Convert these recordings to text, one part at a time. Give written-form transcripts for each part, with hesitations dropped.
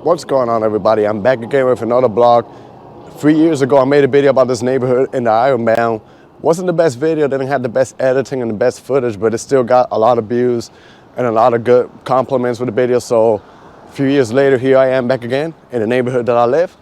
What's going on, everybody? I'm back again with another vlog. 3 years ago, I made a video about this neighborhood in the Ironbound. Wasn't the best video, didn't have the best editing and the best footage, but it still got a lot of views and a lot of good compliments with the video. So a few years later, here I am back again in the neighborhood that I live.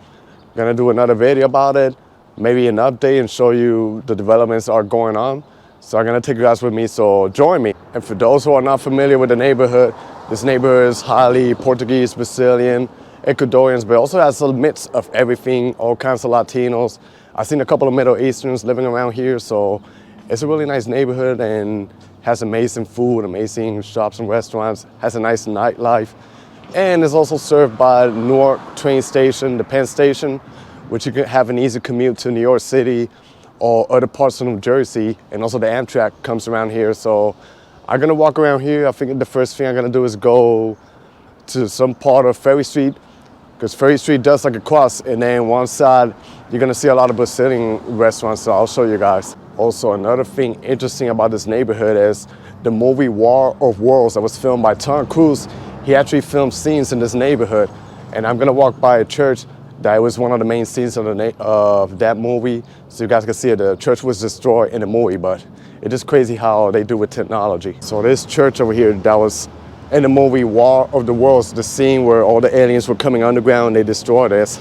Gonna do another video about it, maybe an update and show you the developments that are going on. So I'm gonna take you guys with me, so join me. And for those who are not familiar with the neighborhood, this neighborhood is highly Portuguese, Brazilian, Ecuadorians, but also has a mix of everything, all kinds of Latinos. I've seen a couple of Middle Easterns living around here, so it's a really nice neighborhood and has amazing food, amazing shops and restaurants, has a nice nightlife. And is also served by Newark train station, the Penn Station, which you can have an easy commute to New York City or other parts of New Jersey. And also the Amtrak comes around here. So I'm gonna walk around here. I think the first thing I'm gonna do is go to some part of Ferry Street, because Ferry Street does like a cross, and then one side you're gonna see a lot of Brazilian restaurants, so I'll show you guys. Also, another thing interesting about this neighborhood is the movie War of Worlds that was filmed by Tom Cruise. He actually filmed scenes in this neighborhood, and I'm gonna walk by a church that was one of the main scenes of that movie, so you guys can see it. The church was destroyed in the movie, but it's just crazy how they do with technology. So this church over here that was in the movie War of the Worlds, the scene where all the aliens were coming underground and they destroyed us.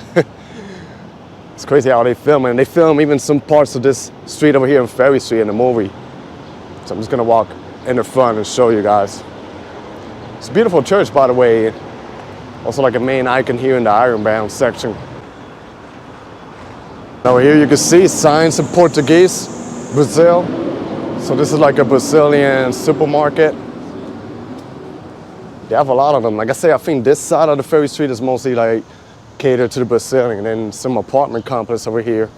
It's crazy how they film it. And they film even some parts of this street over here in Ferry Street in the movie. So I'm just gonna walk in the front and show you guys. It's a beautiful church, by the way. Also like a main icon here in the Ironbound section. Over here you can see signs in Portuguese, Brazil. So this is like a Brazilian supermarket. They have a lot of them. Like I say, I think this side of the Ferry Street is mostly like catered to the Brazilian, and then some apartment complex over here.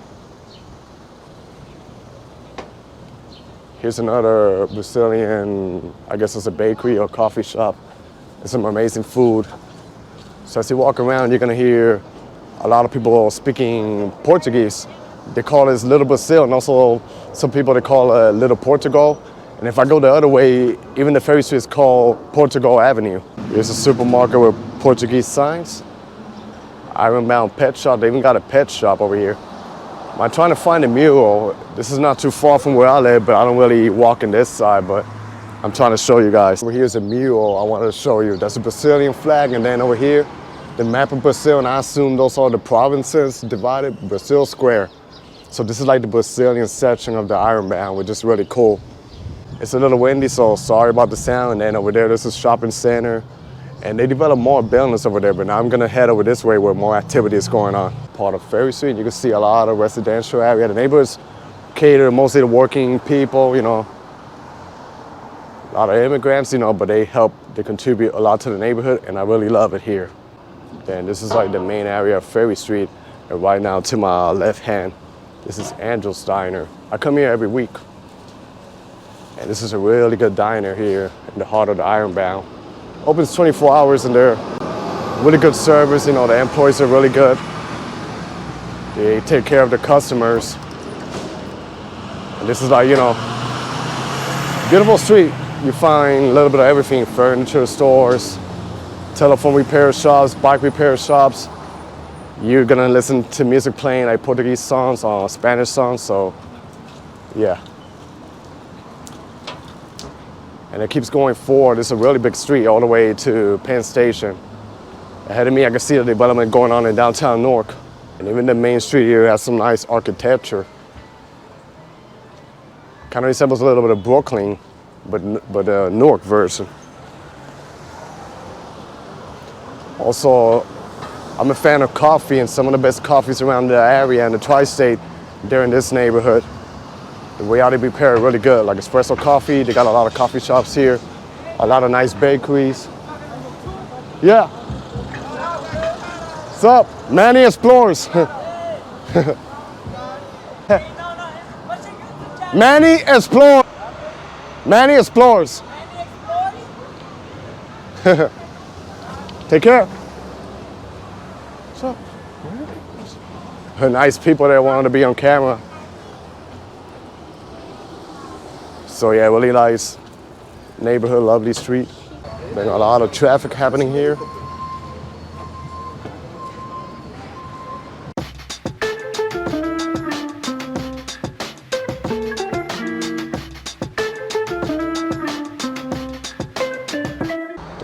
Here's another Brazilian, I guess it's a bakery or coffee shop. There's some amazing food. So as you walk around, you're gonna hear a lot of people speaking Portuguese. They call this Little Brazil, and also some people they call it Little Portugal. And if I go the other way, even the Ferry Street is called Portugal Avenue. Here's a supermarket with Portuguese signs. Ironbound pet shop, they even got a pet shop over here. I'm trying to find a mural. This is not too far from where I live, but I don't really walk in this side, but I'm trying to show you guys. Over here's a mural I wanted to show you. That's a Brazilian flag, and then over here, the map of Brazil, and I assume those are the provinces divided, Brazil Square. So this is like the Brazilian section of the Ironbound, which is really cool. It's a little windy, so sorry about the sound. And then over there, there's a shopping center. And they develop more buildings over there, but now I'm gonna head over this way where more activity is going on. Part of Ferry Street, you can see a lot of residential area. The neighborhoods cater mostly to working people, you know. A lot of immigrants, you know, but they contribute a lot to the neighborhood, and I really love it here. Then this is like the main area of Ferry Street. And right now to my left hand, this is Angel's Diner. I come here every week. And this is a really good diner here in the heart of the Ironbound. Opens 24 hours and they're really good service. You know, the employees are really good. They take care of the customers. And this is like, you know, beautiful street. You find a little bit of everything, furniture stores, telephone repair shops, bike repair shops. You're gonna listen to music playing like Portuguese songs or Spanish songs, so yeah. And it keeps going forward. It's a really big street all the way to Penn Station. Ahead of me, I can see the development going on in downtown Newark. And even the main street here has some nice architecture. Kind of resembles a little bit of Brooklyn, but a Newark version. Also, I'm a fan of coffee, and some of the best coffees around the area and the tri-state, they're in this neighborhood. The way how they prepare it really good, like espresso coffee. They got a lot of coffee shops here, a lot of nice bakeries. Yeah. What's up? Manny explores. Manny explores. Manny explores. Take care. What's up? Nice people that wanted to be on camera. So yeah, really nice neighborhood, lovely street. There's a lot of traffic happening here.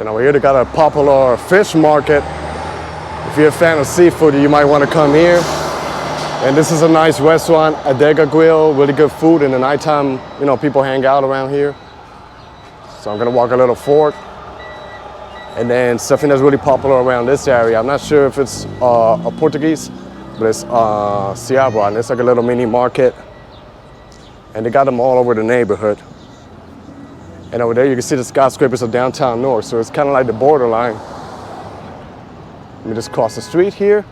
And over here they got a popular fish market. If you're a fan of seafood, you might want to come here. And this is a nice restaurant, Adega Grill, really good food. In the nighttime, you know, people hang out around here. So I'm gonna walk a little forward. And then something that's really popular around this area, I'm not sure if it's a Portuguese, but it's Ciabra, and it's like a little mini market. And they got them all over the neighborhood. And over there you can see the skyscrapers of downtown Newark, so it's kind of like the borderline. Let me just cross the street here.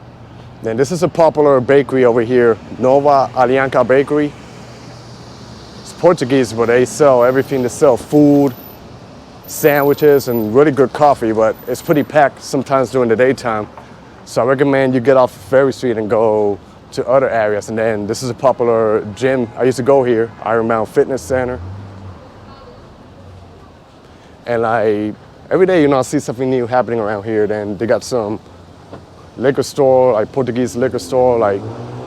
Then this is a popular bakery over here, Nova Alianca Bakery. It's Portuguese, but they sell everything. They sell food, sandwiches, and really good coffee, but it's pretty packed sometimes during the daytime. So I recommend you get off Ferry Street and go to other areas. And then this is a popular gym. I used to go here, Ironbound Fitness Center. And like every day, you know, I see something new happening around here. Then they got some liquor store, like Portuguese liquor store, like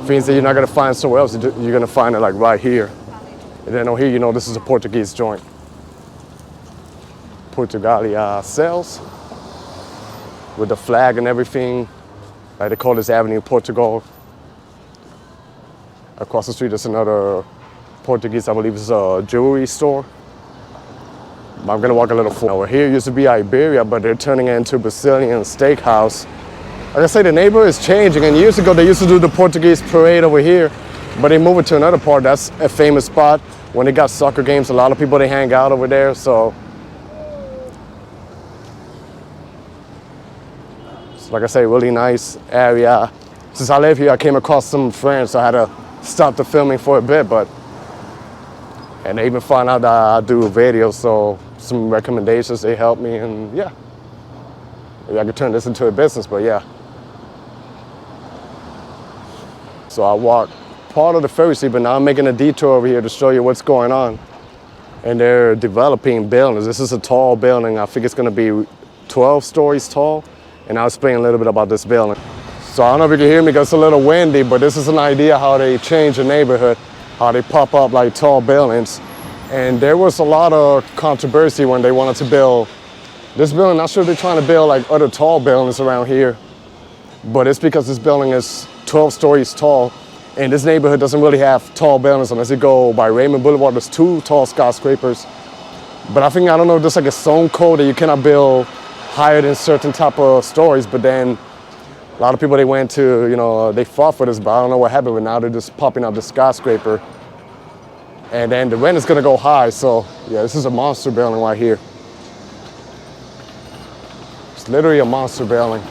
things that you're not gonna find somewhere else. You're gonna find it like right here. And then over here, you know, this is a Portuguese joint. Portugalia sells with the flag and everything. Like they call this Avenue Portugal. Across the street, there's another Portuguese, I believe it's a jewelry store. I'm gonna walk a little forward. Over here used to be Iberia, but they're turning it into Brazilian steakhouse. Like I say, the neighborhood is changing, and years ago they used to do the Portuguese parade over here, but they moved it to another part. That's a famous spot. When they got soccer games, a lot of people, they hang out over there, so. Like I say, really nice area. Since I live here, I came across some friends, so I had to stop the filming for a bit, and they even found out that I do videos, so some recommendations, they helped me, and yeah. Maybe I could turn this into a business, but yeah. So I walked part of the Ferry Street, but now I'm making a detour over here to show you what's going on. And they're developing buildings. This is a tall building. I think it's gonna be 12 stories tall. And I'll explain a little bit about this building. So I don't know if you can hear me because it's a little windy, but this is an idea how they change the neighborhood, how they pop up like tall buildings. And there was a lot of controversy when they wanted to build this building. Not sure if they're trying to build like other tall buildings around here, but it's because this building is 12 stories tall. And this neighborhood doesn't really have tall buildings unless you go by Raymond Boulevard. There's 2 tall skyscrapers. But I think, I don't know, there's like a zone code that you cannot build higher than certain type of stories, but then a lot of people, they went to, you know, they fought for this, but I don't know what happened, but now they're just popping up the skyscraper. And then the rent is gonna go high, so yeah, this is a monster building right here. It's literally a monster building.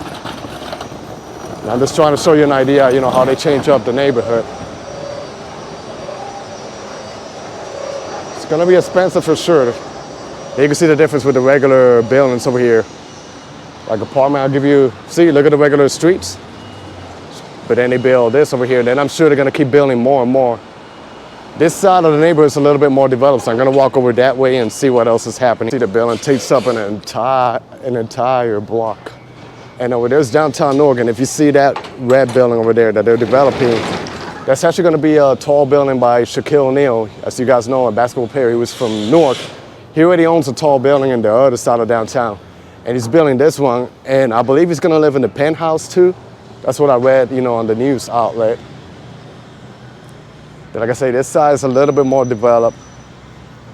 And I'm just trying to show you an idea, you know, how they change up the neighborhood. It's gonna be expensive for sure. You can see the difference with the regular buildings over here. Like apartment, I'll give you, see, look at the regular streets. But then they build this over here, then I'm sure they're gonna keep building more and more. This side of the neighborhood is a little bit more developed, so I'm gonna walk over that way and see what else is happening. See, the building takes up an entire block. And over there's downtown Newark, and if you see that red building over there that they're developing, that's actually gonna be a tall building by Shaquille O'Neal. As you guys know, a basketball player, he was from Newark. He already owns a tall building in the other side of downtown. And he's building this one, and I believe he's gonna live in the penthouse too. That's what I read, you know, on the news outlet. But like I say, this side is a little bit more developed.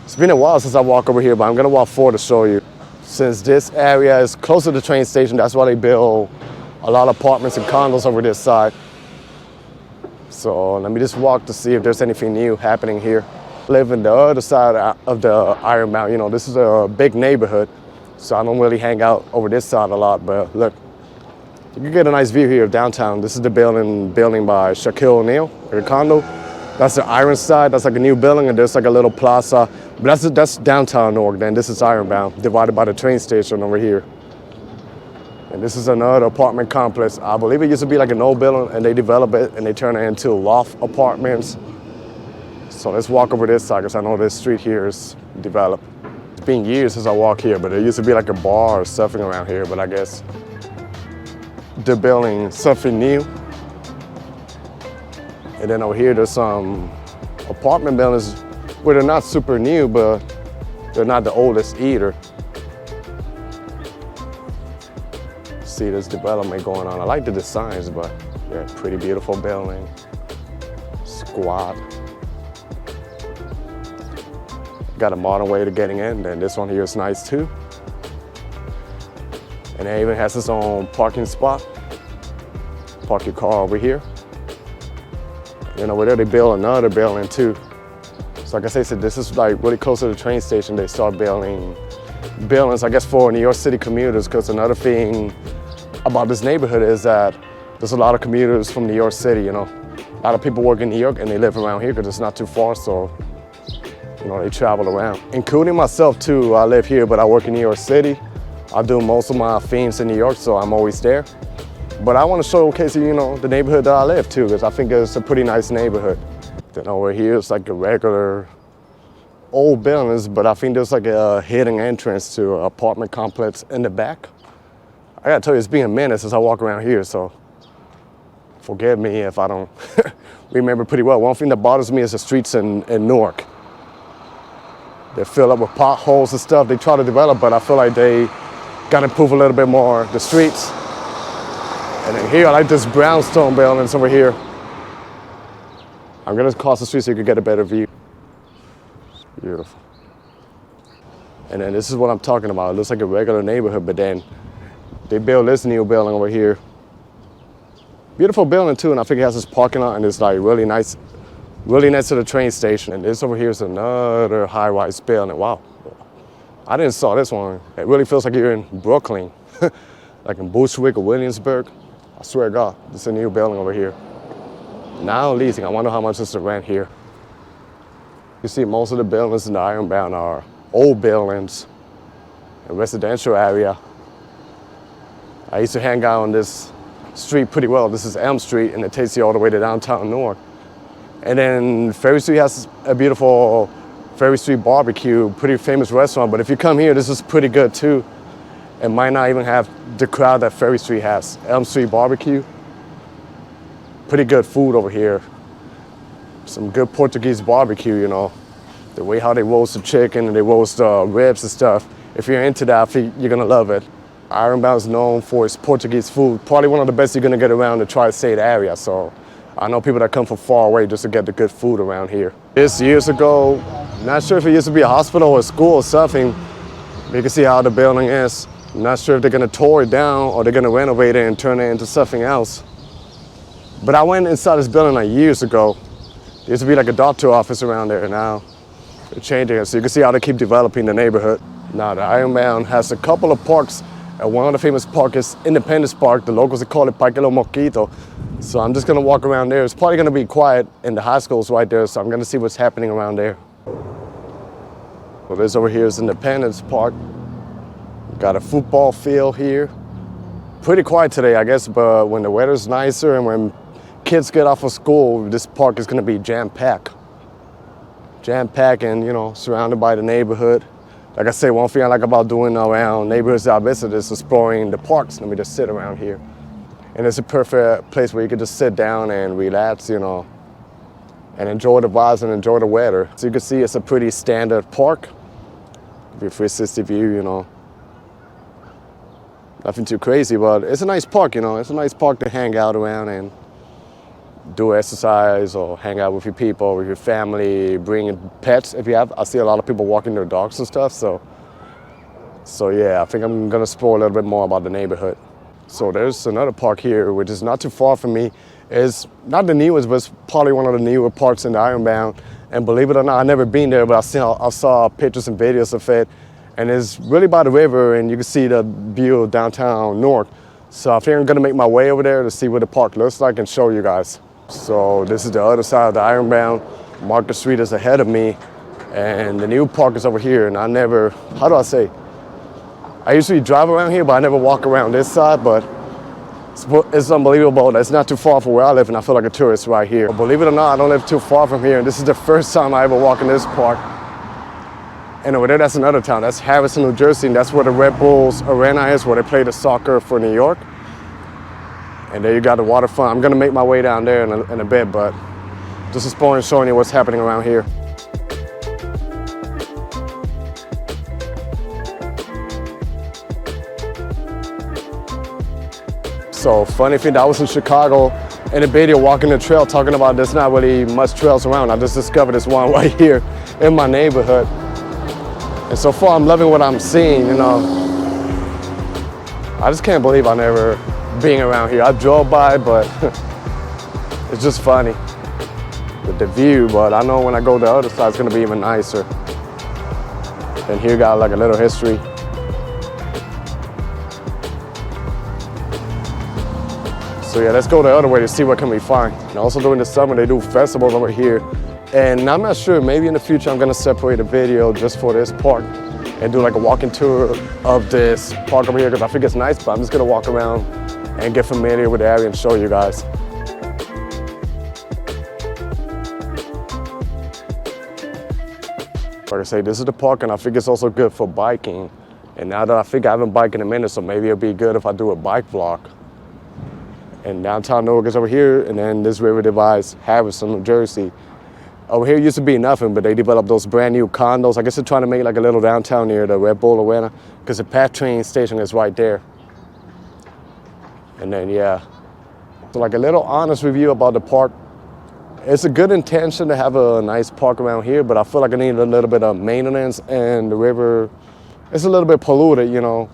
It's been a while since I walked over here, but I'm gonna walk forward to show you. Since this area is close to the train station, that's why they build a lot of apartments and condos over this side. So let me just walk to see if there's anything new happening here. Live in the other side of the Ironbound. You know, this is a big neighborhood, so I don't really hang out over this side a lot, but look, you can get a nice view here of downtown. This is the building by Shaquille O'Neal, the condo. That's the Iron side, that's like a new building, and there's like a little plaza. But that's downtown Newark, then this is Ironbound, divided by the train station over here. And this is another apartment complex. I believe it used to be like an old building, and they develop it, and they turn it into loft apartments. So let's walk over this side, because I know this street here is developed. It's been years since I walked here, but there used to be like a bar or something around here, but I guess they're building something new. And then over here, there's some apartment buildings where they're not super new, but they're not the oldest either. see this development going on. I like the designs, but yeah, pretty beautiful building. Squat. Got a modern way to getting in, and this one here is nice too. And it even has its own parking spot. Park your car over here. And over there they build another building too. So like I said, this is like really close to the train station. They start building buildings, I guess, for New York City commuters, because another thing about this neighborhood is that there's a lot of commuters from New York City, you know. A lot of people work in New York and they live around here because it's not too far, so you know, they travel around. Including myself too, I live here, but I work in New York City. I do most of my films in New York, so I'm always there. But I want to showcase, you know, the neighborhood that I live too, because I think it's a pretty nice neighborhood. Then over here, it's like a regular old buildings, but I think there's like a hidden entrance to an apartment complex in the back. I gotta tell you, it's been a minute since I walk around here, so forgive me if I don't remember pretty well. One thing that bothers me is the streets in Newark. They're filled up with potholes and stuff. They try to develop, but I feel like they gotta improve a little bit more the streets. And then here, I like this brownstone buildings over here. I'm gonna cross the street so you can get a better view. Beautiful. And then this is what I'm talking about. It looks like a regular neighborhood, but then they built this new building over here. Beautiful building too, and I think it has this parking lot and it's like really nice to the train station. And this over here is another high-rise building. Wow, I didn't saw this one. It really feels like you're in Brooklyn, like in Bushwick or Williamsburg. I swear to God, this is a new building over here. Now leasing, I wonder how much is the rent here. You see most of the buildings in the Ironbound are old buildings, a residential area. I used to hang out on this street pretty well. This is Elm Street, and it takes you all the way to downtown Newark. And then Ferry Street has a beautiful Ferry Street BBQ, pretty famous restaurant. But if you come here, this is pretty good too. It might not even have the crowd that Ferry Street has. Elm Street BBQ, pretty good food over here. Some good Portuguese barbecue, you know. The way how they roast the chicken and they roast ribs and stuff. If you're into that, I think you're gonna love it. Ironbound is known for its Portuguese food. Probably one of the best you're gonna get around the tri-state area. So I know people that come from far away just to get the good food around here. This years ago, not sure if it used to be a hospital or a school or something. You can see how the building is. I'm not sure if they're gonna tore it down or they're gonna renovate it and turn it into something else. But I went inside this building like years ago. There used to be like a doctor office around there. Now they're changing it, so you can see how they keep developing the neighborhood. Now the Ironbound has a couple of parks. One of the famous parks is Independence Park. The locals call it Parque Lo Mosquito. So I'm just gonna walk around there. It's probably gonna be quiet, and the high school's right there, so I'm gonna see what's happening around there. Well, this over here is Independence Park. Got a football field here. Pretty quiet today, I guess, but when the weather's nicer and when kids get off of school, this park is gonna be jam-packed. Jam-packed and, you know, surrounded by the neighborhood. Like I say, one thing I like about doing around neighborhoods that I visit is exploring the parks. Let me just sit around here. And it's a perfect place where you can just sit down and relax, you know, and enjoy the vibes and enjoy the weather. So you can see it's a pretty standard park. Be a 360 view, you know. Nothing too crazy, but it's a nice park, you know. It's a nice park to hang out around and do exercise or hang out with your people, with your family, bring pets if you have. I see a lot of people walking their dogs and stuff, so yeah, I think I'm gonna explore a little bit more about the neighborhood. So there's another park here, which is not too far from me. It's not the newest, but it's probably one of the newer parks in the Ironbound. And believe it or not, I've never been there, but I saw pictures and videos of it. And it's really by the river, and you can see the view of downtown Newark. So I think I'm gonna make my way over there to see what the park looks like and show you guys. So this is the other side of the Ironbound. Market Street is ahead of me, and the new park is over here. And I never, how do I say? I usually drive around here, but I never walk around this side, but it's unbelievable. It's not too far from where I live, and I feel like a tourist right here. But believe it or not, I don't live too far from here, and this is the first time I ever walk in this park. And over there, that's another town. That's Harrison, New Jersey, and that's where the Red Bulls Arena is, where they play the soccer for New York. And there you got the waterfront. I'm gonna make my way down there in a bit, but just exploring, showing you what's happening around here. So funny thing, I was in Chicago in a video walking the trail talking about there's not really much trails around. I just discovered this one right here in my neighborhood. And so far I'm loving what I'm seeing, you know. I just can't believe I never been around here. I drove by, but it's just funny with the view, but I know when I go to the other side it's gonna be even nicer. And here got like a little history. So yeah, let's go the other way to see what can we find. And also during the summer, they do festivals over here. And I'm not sure, maybe in the future, I'm gonna separate a video just for this park and do like a walking tour of this park over here, because I think it's nice, but I'm just gonna walk around and get familiar with the area and show you guys. Like I say, this is the park, and I think it's also good for biking. And now that I think I haven't biked in a minute, so maybe it'll be good if I do a bike vlog. And downtown Newark is over here, and then this river divides Harrison, New Jersey. Over here used to be nothing, but they developed those brand new condos. I guess they're trying to make like a little downtown near the Red Bull Arena, because the PATH train station is right there. And then, yeah. So like a little honest review about the park. It's a good intention to have a nice park around here, but I feel like I need a little bit of maintenance, and the river, it's a little bit polluted, you know.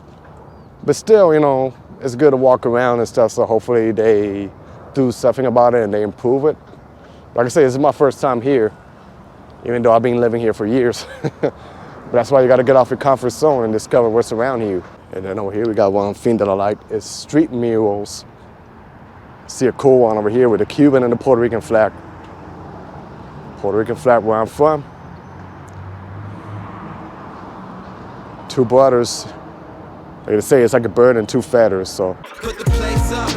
But still, you know, it's good to walk around and stuff, so hopefully they do something about it and they improve it. Like I say, this is my first time here, even though I've been living here for years. But that's why you gotta get off your comfort zone and discover what's around you. And then over here we got one thing that I like, is street murals. See a cool one over here with the Cuban and the Puerto Rican flag. Puerto Rican flag where I'm from. Two brothers. Like they say, it's like a bird and two feathers, so. Put the place up.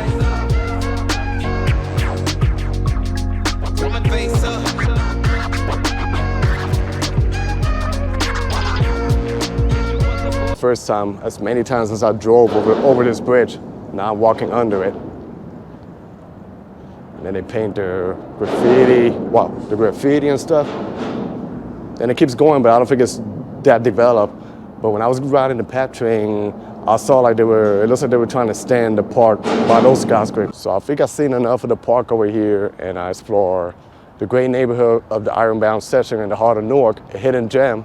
Put my face up. First time, as many times as I drove over this bridge. Now I'm walking under it. And then they paint the graffiti, the graffiti and stuff. And it keeps going, but I don't think it's that developed. But when I was riding the PATH train, I saw like it looks like they were trying to stand the park by those skyscrapers. So I think I've seen enough of the park over here, and I explore the great neighborhood of the Ironbound section in the heart of Newark, a hidden gem.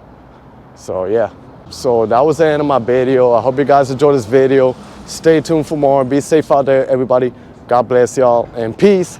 So yeah, so that was the end of my video. I hope you guys enjoyed this video. Stay tuned for more. Be safe out there, everybody. God bless y'all, and peace.